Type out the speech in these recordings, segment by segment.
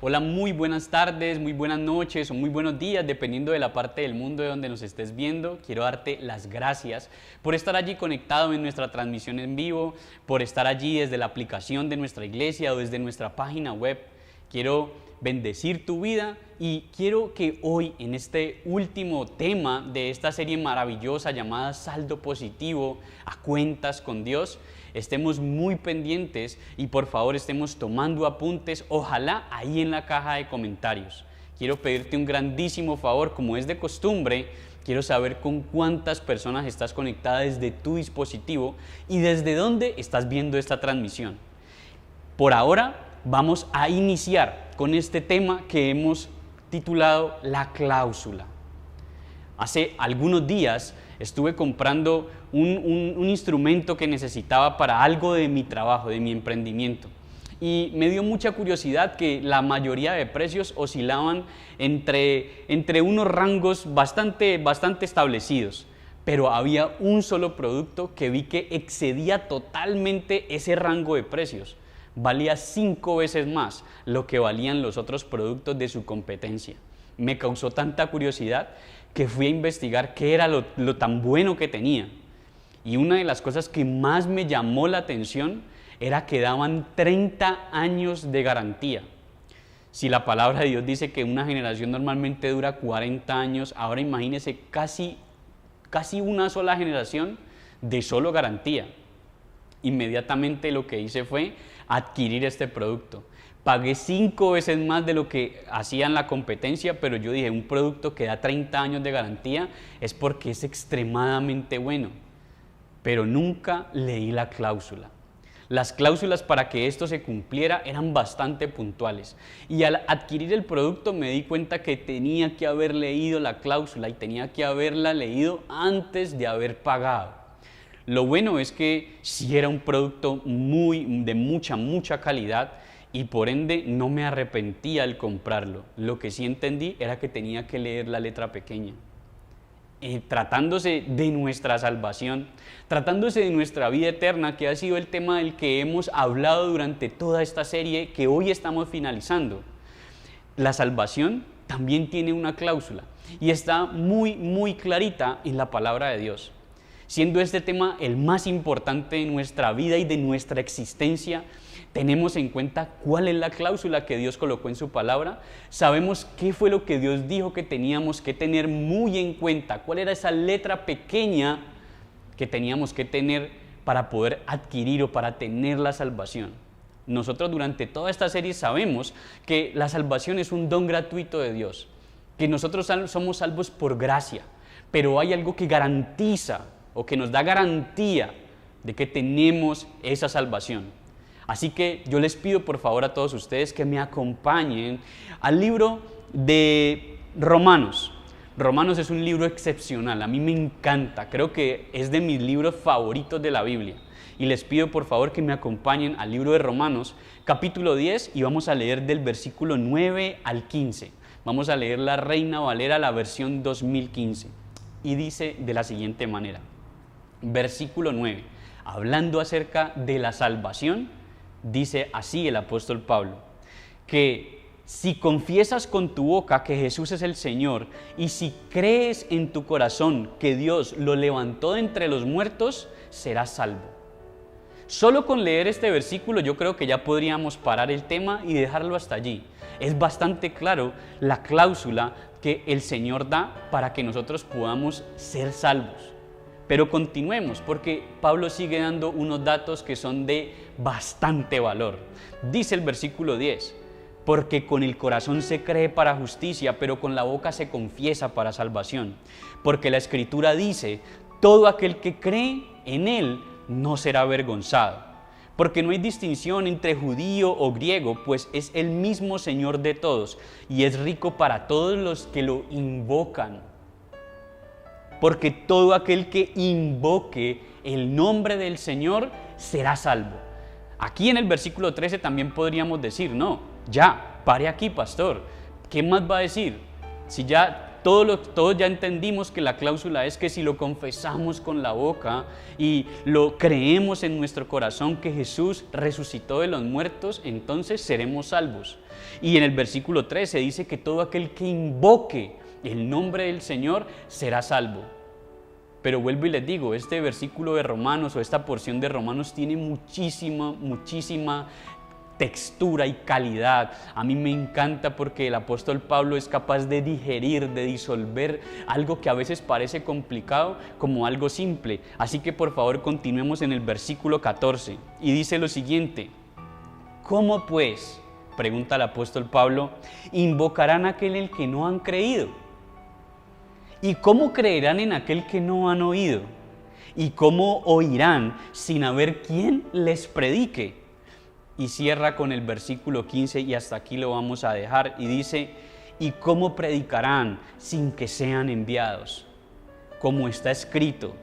Hola, muy buenas tardes, muy buenas noches o muy buenos días, dependiendo de la parte del mundo de donde nos estés viendo. Quiero darte las gracias por estar allí conectado en nuestra transmisión en vivo, por estar allí desde la aplicación de nuestra iglesia o desde nuestra página web. Quiero bendecir tu vida y quiero que hoy, en este último tema de esta serie maravillosa llamada Saldo Positivo a Cuentas con Dios, estemos muy pendientes y por favor estemos tomando apuntes, ojalá ahí en la caja de comentarios. Quiero pedirte un grandísimo favor, como es de costumbre, quiero saber con cuántas personas estás conectada desde tu dispositivo y desde dónde estás viendo esta transmisión. Por ahora vamos a iniciar con este tema que hemos titulado La Cláusula. Hace algunos días estuve comprando un instrumento que necesitaba para algo de mi trabajo, de mi emprendimiento. Y me dio mucha curiosidad que la mayoría de precios oscilaban entre unos rangos bastante establecidos. Pero había un solo producto que vi que excedía totalmente ese rango de precios. Valía 5 veces más lo que valían los otros productos de su competencia. Me causó tanta curiosidad que fui a investigar qué era lo tan bueno que tenía. Y una de las cosas que más me llamó la atención era que daban 30 años de garantía. Si la palabra de Dios dice que una generación normalmente dura 40 años, ahora imagínese casi una sola generación de solo garantía. Inmediatamente lo que hice fue adquirir este producto. Pagué 5 veces más de lo que hacían la competencia, pero yo dije, un producto que da 30 años de garantía es porque es extremadamente bueno. Pero nunca leí la cláusula. Las cláusulas para que esto se cumpliera eran bastante puntuales. Y al adquirir el producto me di cuenta que tenía que haber leído la cláusula y tenía que haberla leído antes de haber pagado. Lo bueno es que sí era un producto de mucha calidad y por ende no me arrepentía al comprarlo. Lo que sí entendí era que tenía que leer la letra pequeña. Tratándose de nuestra salvación, tratándose de nuestra vida eterna, que ha sido el tema del que hemos hablado durante toda esta serie que hoy estamos finalizando. La salvación también tiene una cláusula y está muy clarita en la palabra de Dios. Siendo este tema el más importante de nuestra vida y de nuestra existencia, tenemos en cuenta cuál es la cláusula que Dios colocó en su palabra, sabemos qué fue lo que Dios dijo que teníamos que tener muy en cuenta, cuál era esa letra pequeña que teníamos que tener para poder adquirir o para tener la salvación. Nosotros durante toda esta serie sabemos que la salvación es un don gratuito de Dios, que nosotros somos salvos por gracia, pero hay algo que garantiza o que nos da garantía de que tenemos esa salvación. Así que yo les pido por favor a todos ustedes que me acompañen al libro de Romanos. Romanos es un libro excepcional, a mí me encanta, creo que es de mis libros favoritos de la Biblia. Y les pido por favor que me acompañen al libro de Romanos, capítulo 10, y vamos a leer del versículo 9 al 15. Vamos a leer la Reina Valera, la versión 2015. Y dice de la siguiente manera, versículo 9, hablando acerca de la salvación, dice así el apóstol Pablo, que si confiesas con tu boca que Jesús es el Señor y si crees en tu corazón que Dios lo levantó de entre los muertos, serás salvo. Solo con leer este versículo yo creo que ya podríamos parar el tema y dejarlo hasta allí. Es bastante claro la cláusula que el Señor da para que nosotros podamos ser salvos. Pero continuemos porque Pablo sigue dando unos datos que son de bastante valor. Dice el versículo 10, porque con el corazón se cree para justicia, pero con la boca se confiesa para salvación. Porque la Escritura dice, todo aquel que cree en Él no será avergonzado. Porque no hay distinción entre judío o griego, pues es el mismo Señor de todos y es rico para todos los que lo invocan. Porque todo aquel que invoque el nombre del Señor será salvo. Aquí en el versículo 13 también podríamos decir, no, ya, pare aquí, pastor. ¿Qué más va a decir? Si ya Todos ya entendimos que la cláusula es que si lo confesamos con la boca y lo creemos en nuestro corazón que Jesús resucitó de los muertos, entonces seremos salvos. Y en el versículo 13 dice que todo aquel que invoque el nombre del Señor será salvo. Pero vuelvo y les digo, este versículo de Romanos o esta porción de Romanos tiene muchísima textura y calidad. A mí me encanta porque el apóstol Pablo es capaz de digerir, de disolver algo que a veces parece complicado como algo simple. Así que por favor continuemos en el versículo 14 y dice lo siguiente: ¿cómo pues, pregunta el apóstol Pablo, invocarán a aquel en el que no han creído? ¿Y cómo creerán en aquel que no han oído? ¿Y cómo oirán sin haber quien les predique? Y cierra con el versículo 15 y hasta aquí lo vamos a dejar y dice: ¿y cómo predicarán sin que sean enviados? Como está escrito,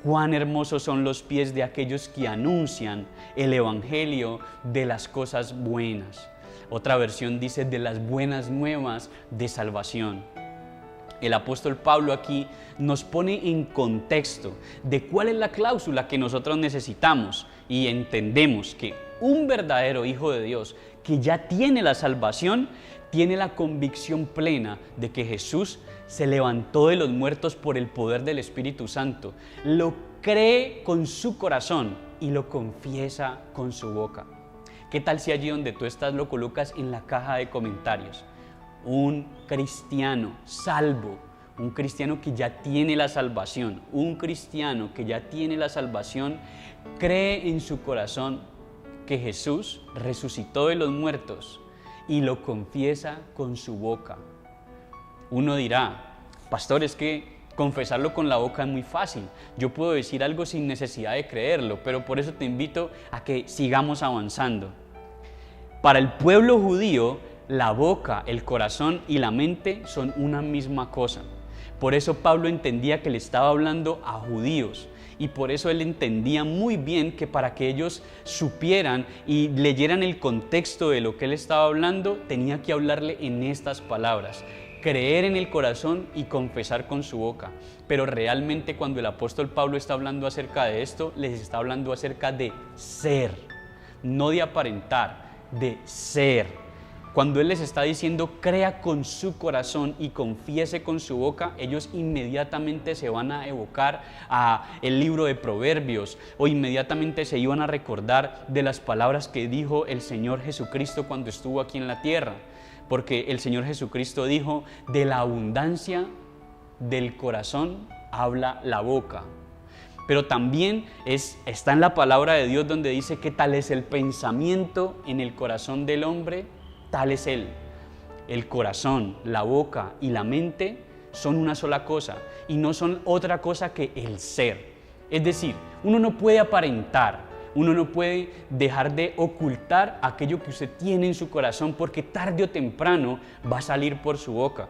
cuán hermosos son los pies de aquellos que anuncian el evangelio de las cosas buenas. Otra versión dice de las buenas nuevas de salvación. El apóstol Pablo aquí nos pone en contexto de cuál es la cláusula que nosotros necesitamos y entendemos que un verdadero hijo de Dios que ya tiene la salvación, tiene la convicción plena de que Jesús se levantó de los muertos por el poder del Espíritu Santo, lo cree con su corazón y lo confiesa con su boca. ¿Qué tal si allí donde tú estás lo colocas en la caja de comentarios? Un cristiano salvo, un cristiano que ya tiene la salvación, un cristiano que ya tiene la salvación, cree en su corazón que Jesús resucitó de los muertos y lo confiesa con su boca. Uno dirá: pastor, es que confesarlo con la boca es muy fácil, yo puedo decir algo sin necesidad de creerlo, pero por eso te invito a que sigamos avanzando. Para el pueblo judío, la boca, el corazón y la mente son una misma cosa. Por eso Pablo entendía que le estaba hablando a judíos y por eso él entendía muy bien que para que ellos supieran y leyeran el contexto de lo que él estaba hablando, tenía que hablarle en estas palabras: creer en el corazón y confesar con su boca. Pero realmente cuando el apóstol Pablo está hablando acerca de esto, les está hablando acerca de ser, no de aparentar, de ser. Cuando Él les está diciendo crea con su corazón y confiese con su boca, ellos inmediatamente se van a evocar a el libro de Proverbios o inmediatamente se iban a recordar de las palabras que dijo el Señor Jesucristo cuando estuvo aquí en la tierra. Porque el Señor Jesucristo dijo: de la abundancia del corazón habla la boca. Pero también está en la palabra de Dios donde dice que tal es el pensamiento en el corazón del hombre, tal es él. El corazón, la boca y la mente son una sola cosa y no son otra cosa que el ser. Es decir, uno no puede aparentar, uno no puede dejar de ocultar aquello que usted tiene en su corazón porque tarde o temprano va a salir por su boca.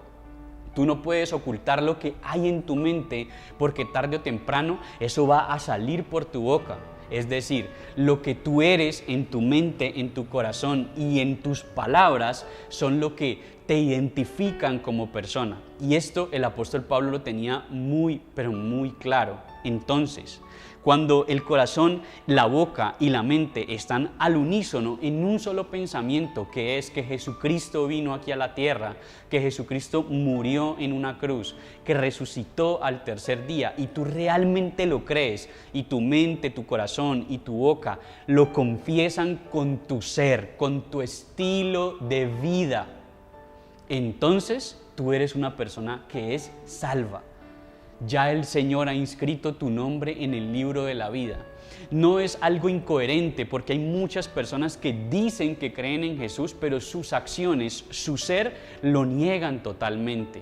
Tú no puedes ocultar lo que hay en tu mente porque tarde o temprano eso va a salir por tu boca. Es decir, lo que tú eres en tu mente, en tu corazón y en tus palabras son lo que te identifican como persona. Y esto el apóstol Pablo lo tenía muy, pero muy claro. Entonces, cuando el corazón, la boca y la mente están al unísono en un solo pensamiento, que es que Jesucristo vino aquí a la tierra, que Jesucristo murió en una cruz, que resucitó al tercer día y tú realmente lo crees y tu mente, tu corazón y tu boca lo confiesan con tu ser, con tu estilo de vida, entonces tú eres una persona que es salva. Ya el Señor ha inscrito tu nombre en el libro de la vida. No es algo incoherente porque hay muchas personas que dicen que creen en Jesús, pero sus acciones, su ser, lo niegan totalmente.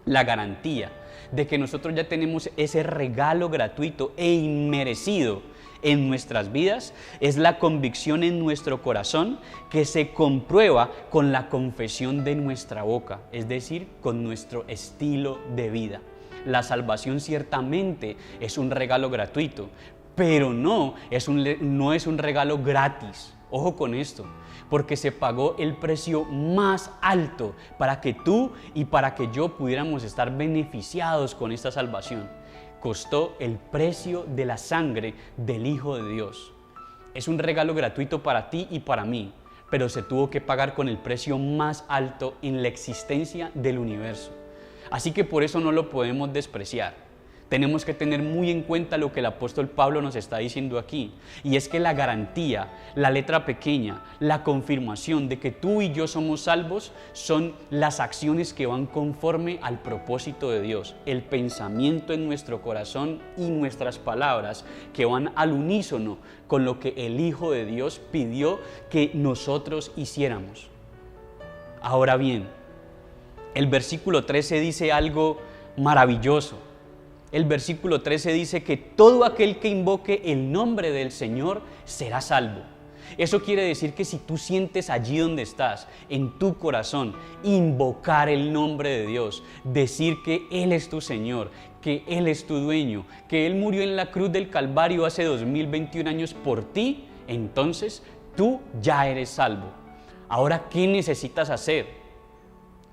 La garantía de que nosotros ya tenemos ese regalo gratuito e inmerecido en nuestras vidas es la convicción en nuestro corazón que se comprueba con la confesión de nuestra boca, es decir, con nuestro estilo de vida. La salvación ciertamente es un regalo gratuito, pero no es un regalo gratis. Ojo con esto, porque se pagó el precio más alto para que tú y para que yo pudiéramos estar beneficiados con esta salvación. Costó el precio de la sangre del Hijo de Dios. Es un regalo gratuito para ti y para mí, pero se tuvo que pagar con el precio más alto en la existencia del universo. Así que por eso no lo podemos despreciar. Tenemos que tener muy en cuenta lo que el apóstol Pablo nos está diciendo aquí, y es que la garantía, la letra pequeña, la confirmación de que tú y yo somos salvos son las acciones que van conforme al propósito de Dios, el pensamiento en nuestro corazón y nuestras palabras que van al unísono con lo que el Hijo de Dios pidió que nosotros hiciéramos. Ahora bien, el versículo 13 dice algo maravilloso. El versículo 13 dice que todo aquel que invoque el nombre del Señor será salvo. Eso quiere decir que si tú sientes allí donde estás, en tu corazón, invocar el nombre de Dios, decir que Él es tu Señor, que Él es tu dueño, que Él murió en la cruz del Calvario hace 2021 años por ti, entonces tú ya eres salvo. Ahora, ¿qué necesitas hacer?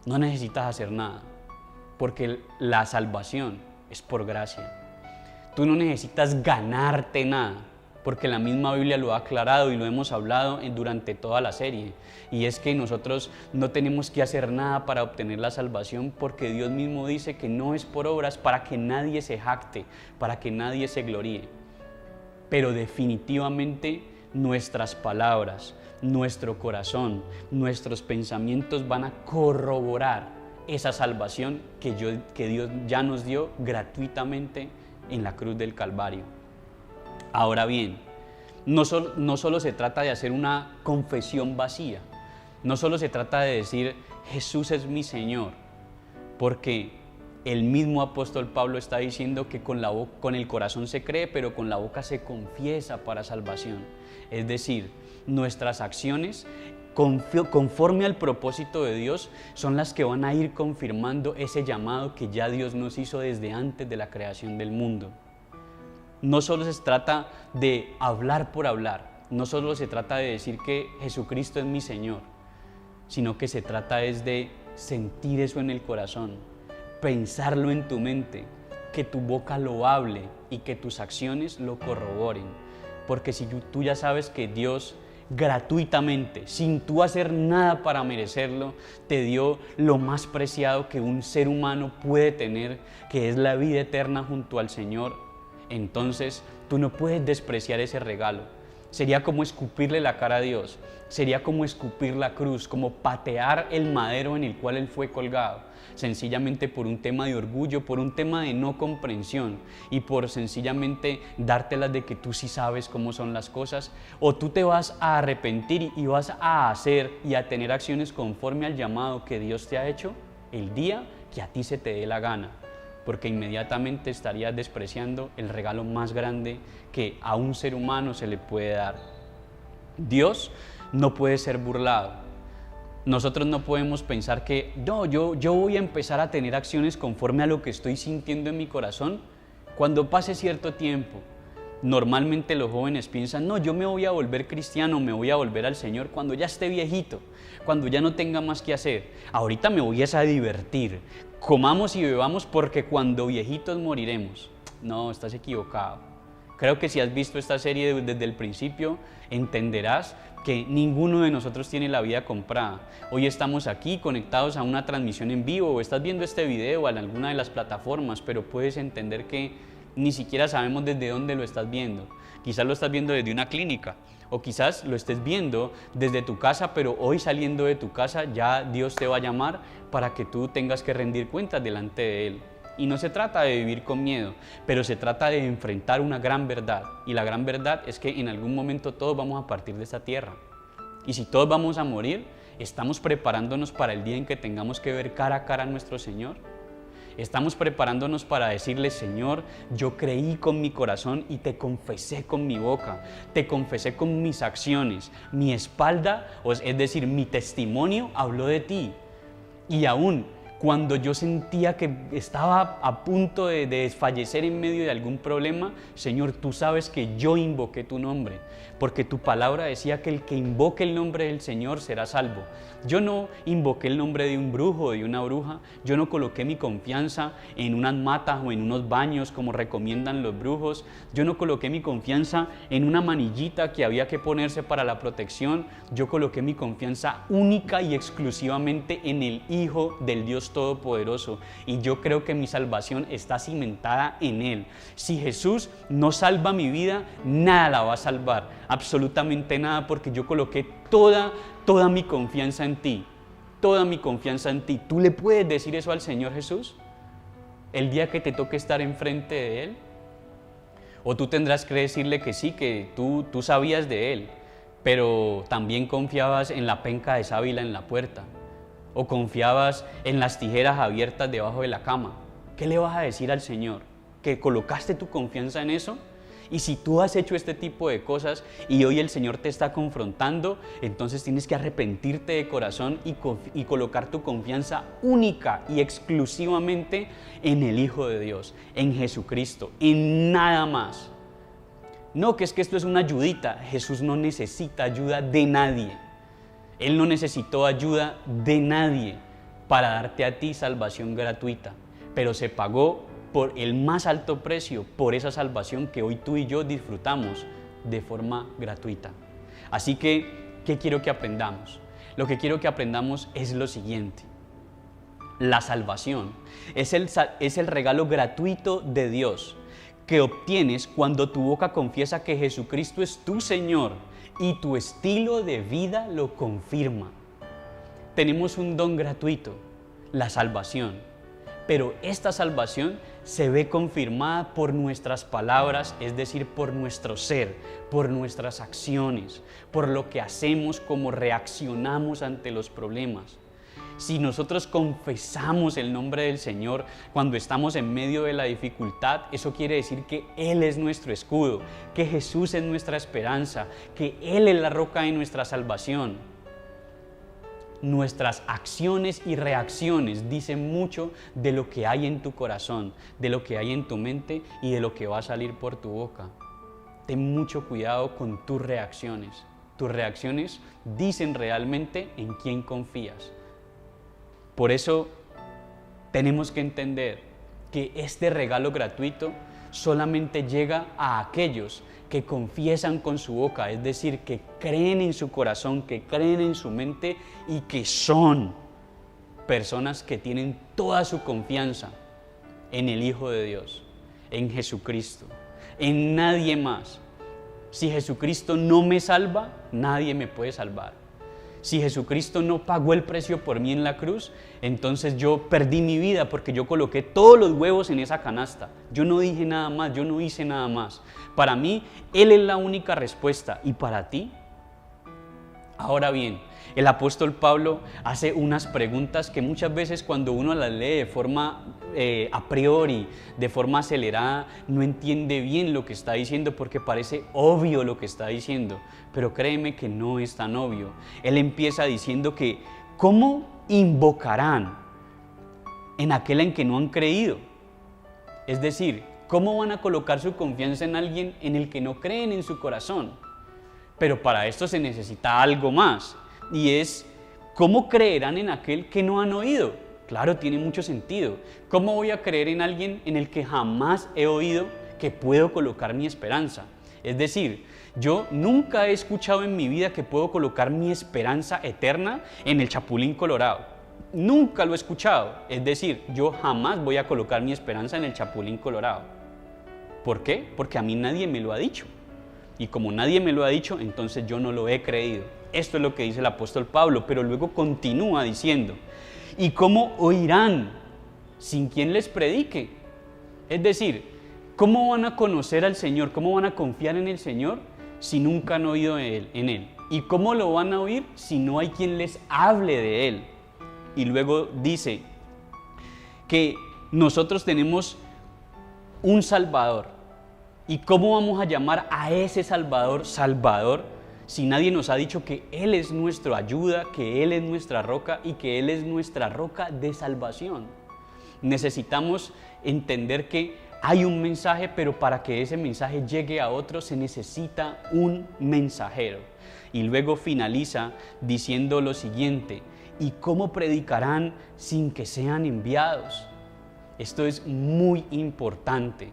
No necesitas hacer nada, porque la salvación es por gracia. Tú no necesitas ganarte nada, porque la misma Biblia lo ha aclarado y lo hemos hablado durante toda la serie. Y es que nosotros no tenemos que hacer nada para obtener la salvación, porque Dios mismo dice que no es por obras para que nadie se jacte, para que nadie se gloríe. Pero definitivamente nuestras palabras, nuestro corazón, nuestros pensamientos van a corroborar esa salvación que Dios ya nos dio gratuitamente en la cruz del Calvario. Ahora bien, no solo se trata de hacer una confesión vacía, no solo se trata de decir Jesús es mi Señor, porque el mismo apóstol Pablo está diciendo que con el corazón se cree, pero con la boca se confiesa para salvación. Es decir, nuestras acciones conforme al propósito de Dios son las que van a ir confirmando ese llamado que ya Dios nos hizo desde antes de la creación del mundo. No solo se trata de hablar por hablar, no solo se trata de decir que Jesucristo es mi Señor, sino que se trata es de sentir eso en el corazón, pensarlo en tu mente, que tu boca lo hable y que tus acciones lo corroboren. Porque si tú ya sabes que Dios gratuitamente, sin tú hacer nada para merecerlo, te dio lo más preciado que un ser humano puede tener, que es la vida eterna junto al Señor, entonces tú no puedes despreciar ese regalo. Sería como escupirle la cara a Dios, sería como escupir la cruz, como patear el madero en el cual Él fue colgado, sencillamente por un tema de orgullo, por un tema de no comprensión y por sencillamente dártelas de que tú sí sabes cómo son las cosas, o tú te vas a arrepentir y vas a hacer y a tener acciones conforme al llamado que Dios te ha hecho el día que a ti se te dé la gana, porque inmediatamente estarías despreciando el regalo más grande que a un ser humano se le puede dar. Dios no puede ser burlado. Nosotros no podemos pensar que yo voy a empezar a tener acciones conforme a lo que estoy sintiendo en mi corazón cuando pase cierto tiempo. Normalmente los jóvenes piensan, no, yo me voy a volver cristiano, me voy a volver al Señor cuando ya esté viejito, cuando ya no tenga más que hacer. Ahorita me voy a divertir, comamos y bebamos porque cuando viejitos moriremos. No, estás equivocado. Creo que si has visto esta serie desde el principio, entenderás que ninguno de nosotros tiene la vida comprada. Hoy estamos aquí conectados a una transmisión en vivo, o estás viendo este video en alguna de las plataformas, pero puedes entender que ni siquiera sabemos desde dónde lo estás viendo. Quizás lo estás viendo desde una clínica, o quizás lo estés viendo desde tu casa, pero hoy saliendo de tu casa ya Dios te va a llamar para que tú tengas que rendir cuentas delante de Él. Y no se trata de vivir con miedo, pero se trata de enfrentar una gran verdad. Y la gran verdad es que en algún momento todos vamos a partir de esta tierra. Y si todos vamos a morir, ¿estamos preparándonos para el día en que tengamos que ver cara a cara a nuestro Señor? ¿Estamos preparándonos para decirle, Señor, yo creí con mi corazón y te confesé con mi boca, te confesé con mis acciones, mi espalda, es decir, mi testimonio habló de ti? Y aún Cuando yo sentía que estaba a punto de desfallecer en medio de algún problema, Señor, tú sabes que yo invoqué tu nombre, porque tu palabra decía que el que invoque el nombre del Señor será salvo. Yo no invoqué el nombre de un brujo o de una bruja, yo no coloqué mi confianza en unas matas o en unos baños como recomiendan los brujos, yo no coloqué mi confianza en una manillita que había que ponerse para la protección, yo coloqué mi confianza única y exclusivamente en el Hijo del Dios Todopoderoso, y yo creo que mi salvación está cimentada en Él. Si Jesús no salva mi vida, nada la va a salvar, absolutamente nada, porque yo coloqué toda mi confianza en ti, toda mi confianza en ti. ¿Tú le puedes decir eso al Señor Jesús el día que te toque estar enfrente de Él? O tú tendrás que decirle que sí, que tú sabías de Él, pero también confiabas en la penca de sábila en la puerta, o confiabas en las tijeras abiertas debajo de la cama. ¿Qué le vas a decir al Señor? ¿Que colocaste tu confianza en eso? Y si tú has hecho este tipo de cosas y hoy el Señor te está confrontando, entonces tienes que arrepentirte de corazón y colocar tu confianza única y exclusivamente en el Hijo de Dios, en Jesucristo, en nada más. No, que esto es una ayudita. Jesús no necesita ayuda de nadie. Él no necesitó ayuda de nadie para darte a ti salvación gratuita, pero se pagó por el más alto precio por esa salvación que hoy tú y yo disfrutamos de forma gratuita. Así que, ¿qué quiero que aprendamos? Lo que quiero que aprendamos es lo siguiente. La salvación es el regalo gratuito de Dios que obtienes cuando tu boca confiesa que Jesucristo es tu Señor y tu estilo de vida lo confirma. Tenemos un don gratuito, la salvación, pero esta salvación se ve confirmada por nuestras palabras, es decir, por nuestro ser, por nuestras acciones, por lo que hacemos, cómo reaccionamos ante los problemas. Si nosotros confesamos el nombre del Señor cuando estamos en medio de la dificultad, eso quiere decir que Él es nuestro escudo, que Jesús es nuestra esperanza, que Él es la roca de nuestra salvación. Nuestras acciones y reacciones dicen mucho de lo que hay en tu corazón, de lo que hay en tu mente y de lo que va a salir por tu boca. Ten mucho cuidado con tus reacciones. Tus reacciones dicen realmente en quién confías. Por eso tenemos que entender que este regalo gratuito solamente llega a aquellos que confiesan con su boca, es decir, que creen en su corazón, que creen en su mente y que son personas que tienen toda su confianza en el Hijo de Dios, en Jesucristo, en nadie más. Si Jesucristo no me salva, nadie me puede salvar. Si Jesucristo no pagó el precio por mí en la cruz, entonces yo perdí mi vida porque yo coloqué todos los huevos en esa canasta. Yo no dije nada más, yo no hice nada más. Para mí, Él es la única respuesta. ¿Y para ti? Ahora bien, el apóstol Pablo hace unas preguntas que muchas veces cuando uno las lee de forma a priori, de forma acelerada, no entiende bien lo que está diciendo porque parece obvio lo que está diciendo, pero créeme que no es tan obvio. Él empieza diciendo que ¿cómo invocarán en aquel en que no han creído? Es decir, ¿cómo van a colocar su confianza en alguien en el que no creen en su corazón? Pero para esto se necesita algo más, y es ¿cómo creerán en aquel que no han oído? Claro, tiene mucho sentido. ¿Cómo voy a creer en alguien en el que jamás he oído que puedo colocar mi esperanza? Es decir, yo nunca he escuchado en mi vida que puedo colocar mi esperanza eterna en el Chapulín Colorado. Nunca lo he escuchado. Es decir, yo jamás voy a colocar mi esperanza en el Chapulín Colorado. ¿Por qué? Porque a mí nadie me lo ha dicho. Y como nadie me lo ha dicho, entonces yo no lo he creído. Esto es lo que dice el apóstol Pablo, pero luego continúa diciendo, ¿y cómo oirán sin quien les predique? Es decir, ¿cómo van a conocer al Señor? ¿Cómo van a confiar en el Señor si nunca han oído en Él? ¿Y cómo lo van a oír si no hay quien les hable de Él? Y luego dice que nosotros tenemos un Salvador. ¿Y cómo vamos a llamar a ese Salvador Salvador si nadie nos ha dicho que Él es nuestra ayuda, que Él es nuestra roca y que Él es nuestra roca de salvación? Necesitamos entender que hay un mensaje, pero para que ese mensaje llegue a otros se necesita un mensajero. Y luego finaliza diciendo lo siguiente: ¿y cómo predicarán sin que sean enviados? Esto es muy importante,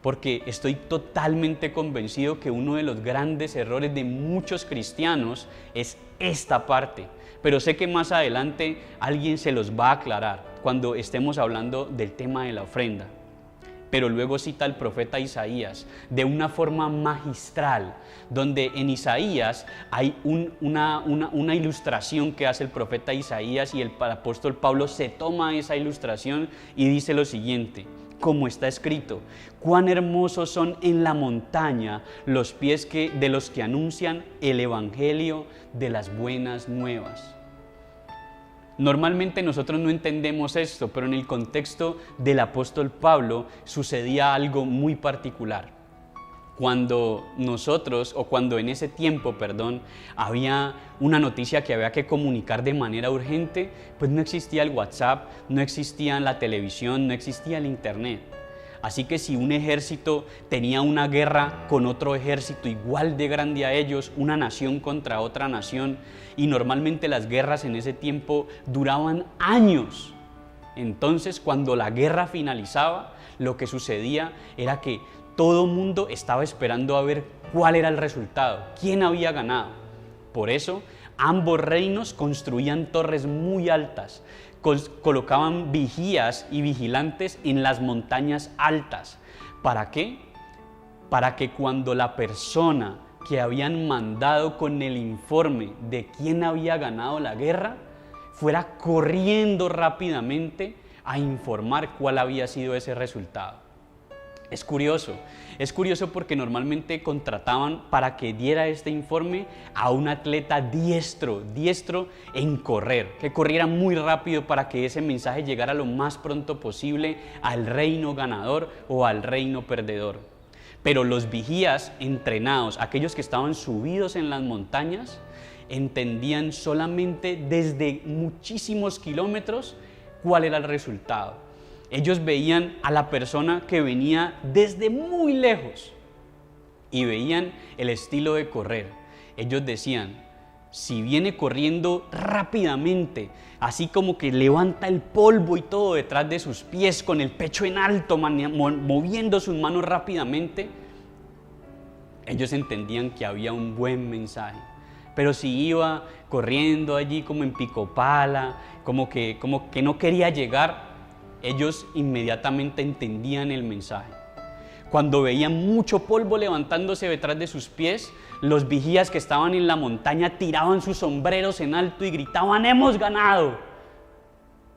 porque estoy totalmente convencido que uno de los grandes errores de muchos cristianos es esta parte. Pero sé que más adelante alguien se los va a aclarar cuando estemos hablando del tema de la ofrenda. Pero luego cita al profeta Isaías de una forma magistral, donde en Isaías hay una ilustración que hace el profeta Isaías, y el apóstol Pablo se toma esa ilustración y dice lo siguiente: como está escrito, cuán hermosos son en la montaña los pies de los que anuncian el evangelio de las buenas nuevas. Normalmente nosotros no entendemos esto, pero en el contexto del apóstol Pablo sucedía algo muy particular. Cuando en ese tiempo, había una noticia que había que comunicar de manera urgente, pues no existía el WhatsApp, no existía la televisión, no existía el internet. Así que si un ejército tenía una guerra con otro ejército igual de grande a ellos, una nación contra otra nación, y normalmente las guerras en ese tiempo duraban años. Entonces, cuando la guerra finalizaba, lo que sucedía era que todo el mundo estaba esperando a ver cuál era el resultado, quién había ganado. Por eso, ambos reinos construían torres muy altas, colocaban vigías y vigilantes en las montañas altas. ¿Para qué? Para que cuando la persona que habían mandado con el informe de quién había ganado la guerra fuera corriendo rápidamente a informar cuál había sido ese resultado. Es curioso porque normalmente contrataban para que diera este informe a un atleta diestro en correr, que corriera muy rápido para que ese mensaje llegara lo más pronto posible al reino ganador o al reino perdedor. Pero los vigías entrenados, aquellos que estaban subidos en las montañas, entendían solamente desde muchísimos kilómetros cuál era el resultado. Ellos veían a la persona que venía desde muy lejos y veían el estilo de correr. Ellos decían: si viene corriendo rápidamente, así como que levanta el polvo y todo detrás de sus pies, con el pecho en alto, moviendo sus manos rápidamente, ellos entendían que había un buen mensaje. Pero si iba corriendo allí como en pico pala, como que no quería llegar, ellos inmediatamente entendían el mensaje. Cuando veían mucho polvo levantándose detrás de sus pies, los vigías que estaban en la montaña tiraban sus sombreros en alto y gritaban: ¡hemos ganado!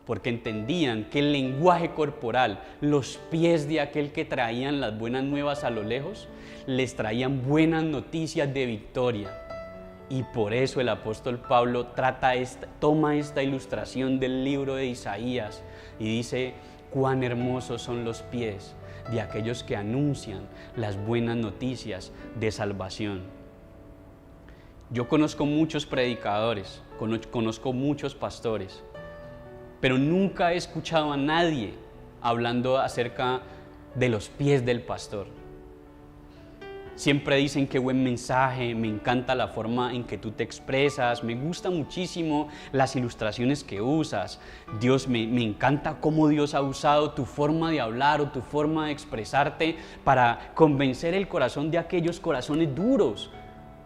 Porque entendían que el lenguaje corporal, los pies de aquel que traían las buenas nuevas a lo lejos, les traían buenas noticias de victoria. Y por eso el apóstol Pablo toma esta ilustración del libro de Isaías y dice: cuán hermosos son los pies de aquellos que anuncian las buenas noticias de salvación. Yo conozco muchos predicadores, conozco muchos pastores, pero nunca he escuchado a nadie hablando acerca de los pies del pastor. Siempre dicen: qué buen mensaje, me encanta la forma en que tú te expresas, me gusta muchísimo las ilustraciones que usas. Me encanta cómo Dios ha usado tu forma de hablar o tu forma de expresarte para convencer el corazón de aquellos corazones duros.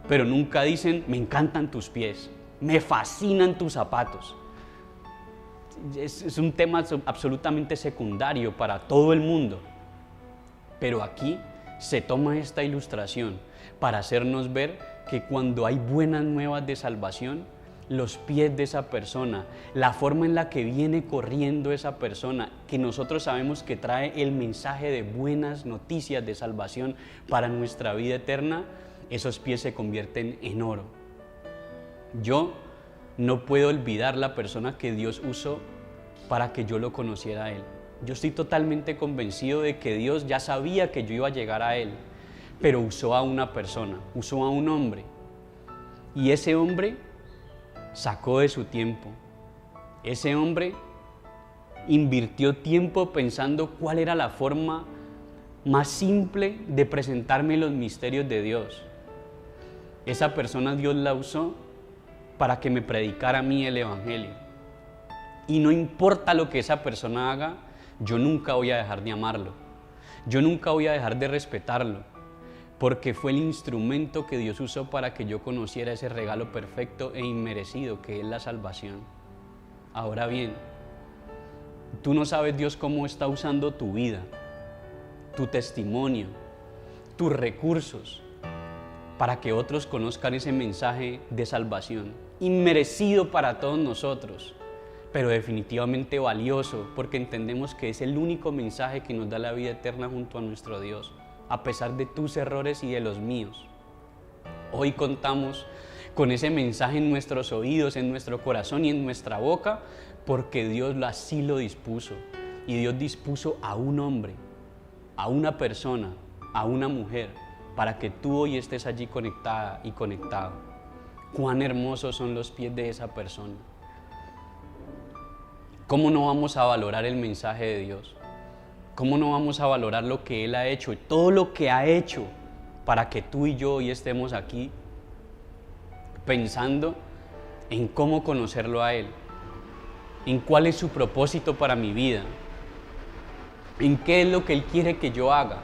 Pero nunca dicen: me encantan tus pies, me fascinan tus zapatos. Es un tema absolutamente secundario para todo el mundo. Pero aquí se toma esta ilustración para hacernos ver que cuando hay buenas nuevas de salvación, los pies de esa persona, la forma en la que viene corriendo esa persona, que nosotros sabemos que trae el mensaje de buenas noticias de salvación para nuestra vida eterna, esos pies se convierten en oro. Yo no puedo olvidar la persona que Dios usó para que yo lo conociera a Él. Yo estoy totalmente convencido de que Dios ya sabía que yo iba a llegar a Él, pero usó a una persona, usó a un hombre. Y ese hombre sacó de su tiempo. Ese hombre invirtió tiempo pensando cuál era la forma más simple de presentarme los misterios de Dios. Esa persona Dios la usó para que me predicara a mí el Evangelio. Y no importa lo que esa persona haga, yo nunca voy a dejar de amarlo. Yo nunca voy a dejar de respetarlo, porque fue el instrumento que Dios usó para que yo conociera ese regalo perfecto e inmerecido que es la salvación. Ahora bien, tú no sabes Dios cómo está usando tu vida, tu testimonio, tus recursos, para que otros conozcan ese mensaje de salvación, inmerecido para todos nosotros, pero definitivamente valioso, porque entendemos que es el único mensaje que nos da la vida eterna junto a nuestro Dios, a pesar de tus errores y de los míos. Hoy contamos con ese mensaje en nuestros oídos, en nuestro corazón y en nuestra boca, porque Dios así lo dispuso. Y Dios dispuso a un hombre, a una persona, a una mujer, para que tú hoy estés allí conectada y conectado. Cuán hermosos son los pies de esa persona. ¿Cómo no vamos a valorar el mensaje de Dios? ¿Cómo no vamos a valorar lo que Él ha hecho y todo lo que ha hecho para que tú y yo hoy estemos aquí pensando en cómo conocerlo a Él, en cuál es su propósito para mi vida, en qué es lo que Él quiere que yo haga?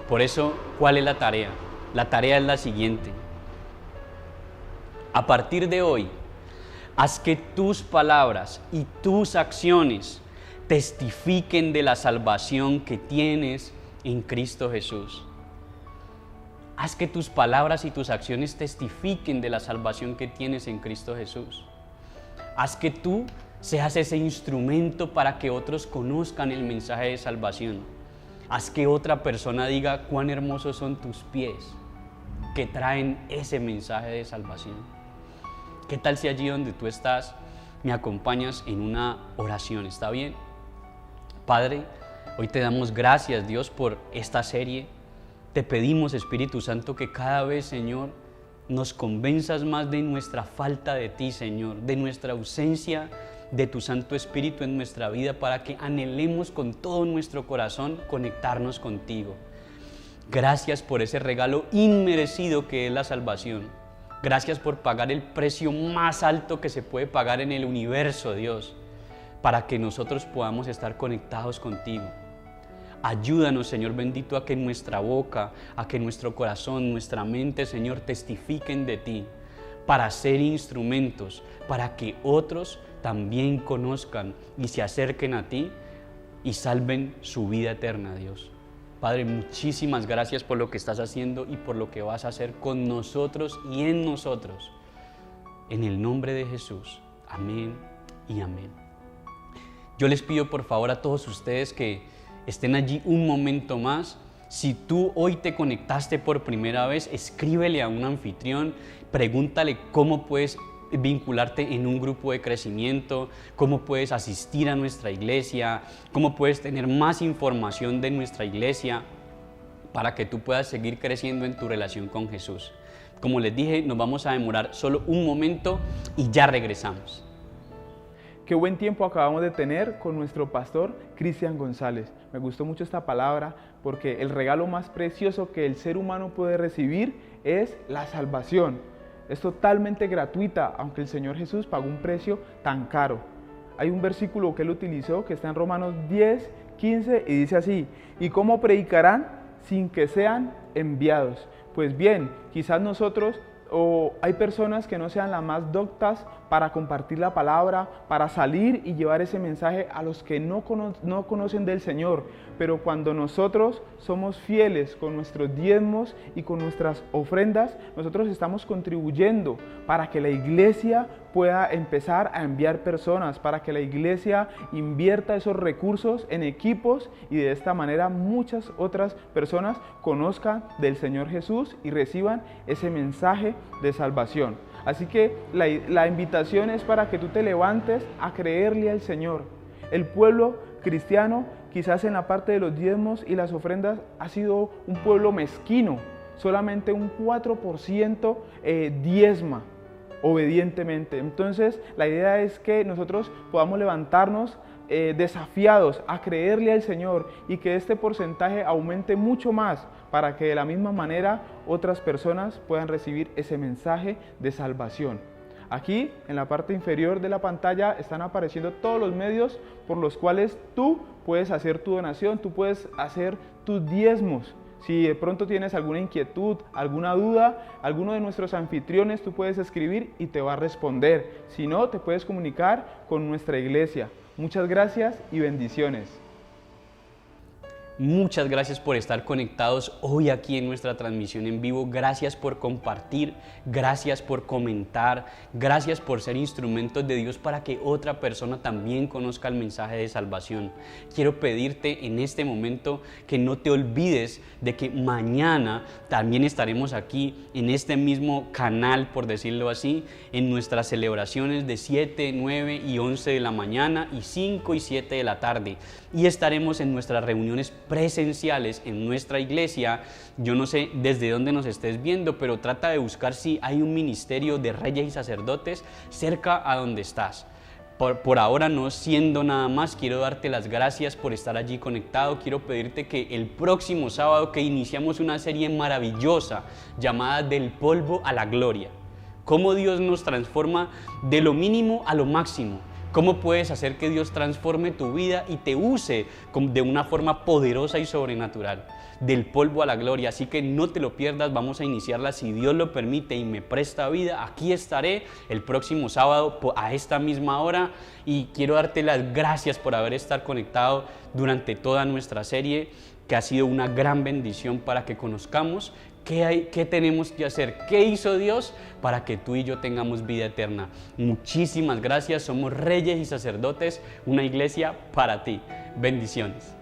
Por eso, ¿cuál es la tarea? La tarea es la siguiente. A partir de hoy, haz que tus palabras y tus acciones testifiquen de la salvación que tienes en Cristo Jesús. Haz que tus palabras y tus acciones testifiquen de la salvación que tienes en Cristo Jesús. Haz que tú seas ese instrumento para que otros conozcan el mensaje de salvación. Haz que otra persona diga cuán hermosos son tus pies que traen ese mensaje de salvación. ¿Qué tal si allí donde tú estás me acompañas en una oración? ¿Está bien? Padre, hoy te damos gracias, Dios, por esta serie. Te pedimos, Espíritu Santo, que cada vez, Señor, nos convenzas más de nuestra falta de ti, Señor, de nuestra ausencia de tu Santo Espíritu en nuestra vida, para que anhelemos con todo nuestro corazón conectarnos contigo. Gracias por ese regalo inmerecido que es la salvación. Gracias por pagar el precio más alto que se puede pagar en el universo, Dios, para que nosotros podamos estar conectados contigo. Ayúdanos, Señor bendito, a que nuestra boca, a que nuestro corazón, nuestra mente, Señor, testifiquen de ti, para ser instrumentos, para que otros también conozcan y se acerquen a ti y salven su vida eterna, Dios. Padre, muchísimas gracias por lo que estás haciendo y por lo que vas a hacer con nosotros y en nosotros. En el nombre de Jesús. Amén y amén. Yo les pido por favor a todos ustedes que estén allí un momento más. Si tú hoy te conectaste por primera vez, escríbele a un anfitrión, pregúntale cómo puedes vincularte en un grupo de crecimiento, cómo puedes asistir a nuestra iglesia, cómo puedes tener más información de nuestra iglesia para que tú puedas seguir creciendo en tu relación con Jesús. Como les dije, nos vamos a demorar solo un momento y ya regresamos. Qué buen tiempo acabamos de tener con nuestro pastor Cristian González. Me gustó mucho esta palabra porque el regalo más precioso que el ser humano puede recibir es la salvación. Es totalmente gratuita, aunque el Señor Jesús pagó un precio tan caro. Hay un versículo que él utilizó que está en Romanos 10, 15 y dice así: ¿y cómo predicarán sin que sean enviados? Pues bien, quizás nosotros o hay personas que no sean las más doctas para compartir la palabra, para salir y llevar ese mensaje a los que no conocen del Señor. Pero cuando nosotros somos fieles con nuestros diezmos y con nuestras ofrendas, nosotros estamos contribuyendo para que la iglesia pueda empezar a enviar personas, para que la iglesia invierta esos recursos en equipos y de esta manera muchas otras personas conozcan del Señor Jesús y reciban ese mensaje de salvación. Así que la invitación es para que tú te levantes a creerle al Señor. El pueblo cristiano, quizás en la parte de los diezmos y las ofrendas, ha sido un pueblo mezquino. solamente un 4% diezma obedientemente. Entonces, la idea es que nosotros podamos levantarnos desafiados a creerle al Señor y que este porcentaje aumente mucho más para que de la misma manera otras personas puedan recibir ese mensaje de salvación. Aquí en la parte inferior de la pantalla están apareciendo todos los medios por los cuales tú puedes hacer tu donación, tú puedes hacer tus diezmos. Si de pronto tienes alguna inquietud, alguna duda, alguno de nuestros anfitriones tú puedes escribir y te va a responder. Si no, te puedes comunicar con nuestra iglesia. Muchas gracias y bendiciones. Muchas gracias por estar conectados hoy aquí en nuestra transmisión en vivo. Gracias por compartir, gracias por comentar, gracias por ser instrumentos de Dios para que otra persona también conozca el mensaje de salvación. Quiero pedirte en este momento que no te olvides de que mañana también estaremos aquí en este mismo canal, por decirlo así, en nuestras celebraciones de 7, 9 y 11 de la mañana y 5 y 7 de la tarde. Y estaremos en nuestras reuniones presenciales en nuestra iglesia. Yo no sé desde dónde nos estés viendo, pero trata de buscar si hay un ministerio de reyes y sacerdotes cerca a donde estás. Por ahora, no siendo nada más, quiero darte las gracias por estar allí conectado. Quiero pedirte que el próximo sábado, que iniciamos una serie maravillosa llamada Del polvo a la gloria, cómo Dios nos transforma de lo mínimo a lo máximo. ¿Cómo puedes hacer que Dios transforme tu vida y te use de una forma poderosa y sobrenatural? Del polvo a la gloria. Así que no te lo pierdas, vamos a iniciarla si Dios lo permite y me presta vida. Aquí estaré el próximo sábado a esta misma hora y quiero darte las gracias por haber estado conectado durante toda nuestra serie, que ha sido una gran bendición para que conozcamos ¿Qué tenemos que hacer? ¿Qué hizo Dios para que tú y yo tengamos vida eterna? Muchísimas gracias. Somos reyes y sacerdotes, una iglesia para ti. Bendiciones.